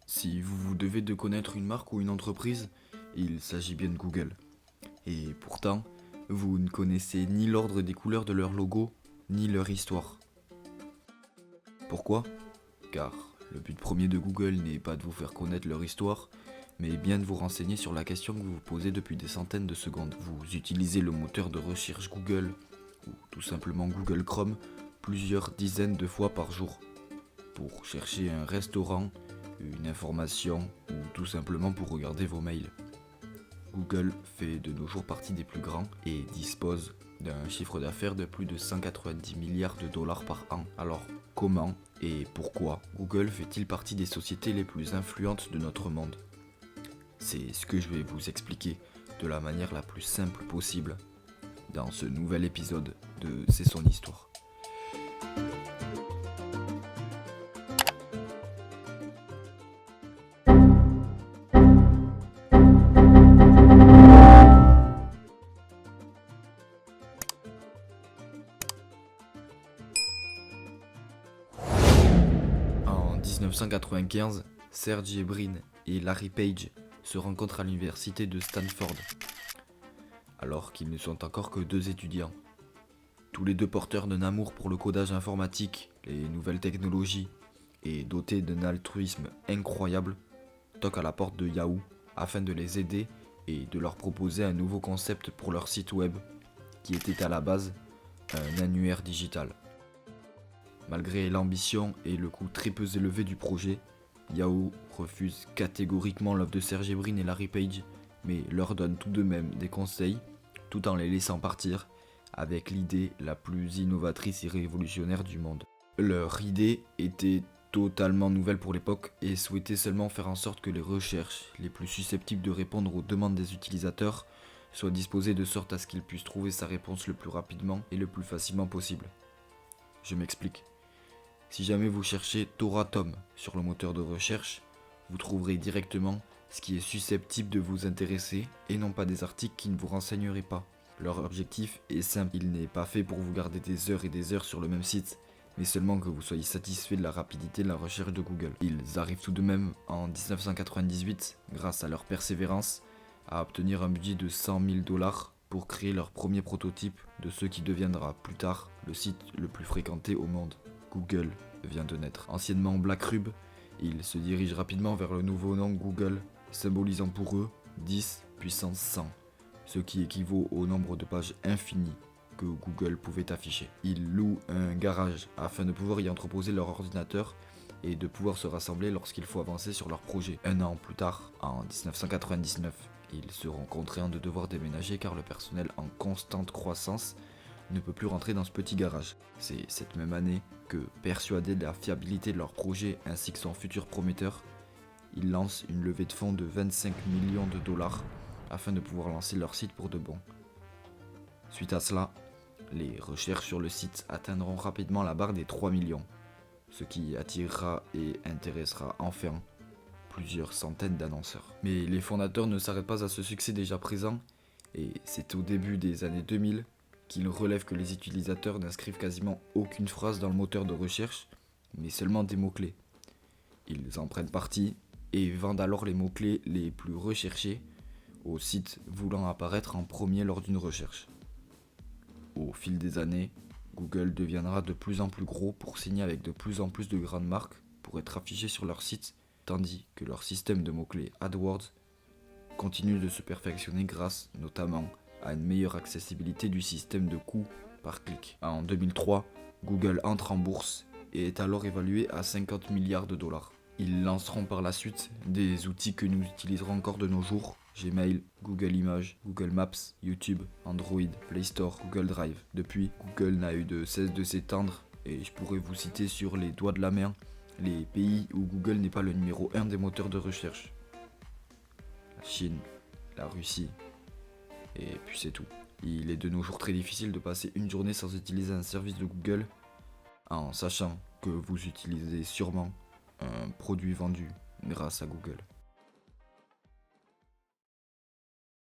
Si vous devez de connaître une marque ou une entreprise, il s'agit bien de Google. Et pourtant, vous ne connaissez ni l'ordre des couleurs de leur logo, ni leur histoire. Pourquoi? Car le but premier de Google n'est pas de vous faire connaître leur histoire, mais bien de vous renseigner sur la question que vous vous posez depuis des centaines de secondes. Vous utilisez le moteur de recherche Google, ou tout simplement Google Chrome, plusieurs dizaines de fois par jour, pour chercher un restaurant, une information, ou tout simplement pour regarder vos mails. Google fait de nos jours partie des plus grands et dispose d'un chiffre d'affaires de plus de 190 milliards de dollars par an. Alors, comment et pourquoi Google fait-il partie des sociétés les plus influentes de notre monde? C'est ce que je vais vous expliquer de la manière la plus simple possible dans ce nouvel épisode de C'est son histoire. En 1995, Sergey Brin et Larry Page se rencontrent à l'université de Stanford, alors qu'ils ne sont encore que deux étudiants. Tous les deux porteurs d'un amour pour le codage informatique, les nouvelles technologies, et dotés d'un altruisme incroyable, toquent à la porte de Yahoo afin de les aider et de leur proposer un nouveau concept pour leur site web, qui était à la base un annuaire digital. Malgré l'ambition et le coût très peu élevé du projet, Yahoo refuse catégoriquement l'offre de Sergey Brin et Larry Page, mais leur donne tout de même des conseils, tout en les laissant partir, avec l'idée la plus innovatrice et révolutionnaire du monde. Leur idée était totalement nouvelle pour l'époque et souhaitait seulement faire en sorte que les recherches les plus susceptibles de répondre aux demandes des utilisateurs soient disposées de sorte à ce qu'ils puissent trouver sa réponse le plus rapidement et le plus facilement possible. Je m'explique. Si jamais vous cherchez Toratom sur le moteur de recherche, vous trouverez directement ce qui est susceptible de vous intéresser et non pas des articles qui ne vous renseigneraient pas. Leur objectif est simple, il n'est pas fait pour vous garder des heures et des heures sur le même site, mais seulement que vous soyez satisfait de la rapidité de la recherche de Google. Ils arrivent tout de même en 1998, grâce à leur persévérance, à obtenir un budget de 100 000 dollars pour créer leur premier prototype de ce qui deviendra plus tard le site le plus fréquenté au monde. Google vient de naître. Anciennement Blackrub, il se dirige rapidement vers le nouveau nom Google, symbolisant pour eux 10 puissance 100, ce qui équivaut au nombre de pages infinies que Google pouvait afficher. Ils louent un garage afin de pouvoir y entreposer leur ordinateur et de pouvoir se rassembler lorsqu'il faut avancer sur leur projet. Un an plus tard, en 1999, ils seront contraints de devoir déménager car le personnel en constante croissance ne peut plus rentrer dans ce petit garage. C'est cette même année que, persuadés de la fiabilité de leur projet ainsi que son futur prometteur, ils lancent une levée de fonds de 25 millions de dollars afin de pouvoir lancer leur site pour de bon. Suite à cela, les recherches sur le site atteindront rapidement la barre des 3 millions, ce qui attirera et intéressera enfin plusieurs centaines d'annonceurs. Mais les fondateurs ne s'arrêtent pas à ce succès déjà présent, et c'est au début des années 2000 qu'ils relèvent que les utilisateurs n'inscrivent quasiment aucune phrase dans le moteur de recherche, mais seulement des mots-clés. Ils en prennent parti et vendent alors les mots-clés les plus recherchés aux sites voulant apparaître en premier lors d'une recherche. Au fil des années, Google deviendra de plus en plus gros pour signer avec de plus en plus de grandes marques pour être affichés sur leur site, tandis que leur système de mots-clés AdWords continue de se perfectionner grâce notamment à une meilleure accessibilité du système de coût par clic. En 2003, Google entre en bourse et est alors évalué à 50 milliards de dollars. Ils lanceront par la suite des outils que nous utiliserons encore de nos jours: Gmail, Google Images, Google Maps, YouTube, Android, Play Store, Google Drive. Depuis, Google n'a eu de cesse de s'étendre et je pourrais vous citer sur les doigts de la main les pays où Google n'est pas le numéro 1 des moteurs de recherche. La Chine, la Russie, et puis c'est tout. Il est de nos jours très difficile de passer une journée sans utiliser un service de Google, en sachant que vous utilisez sûrement un produit vendu grâce à Google.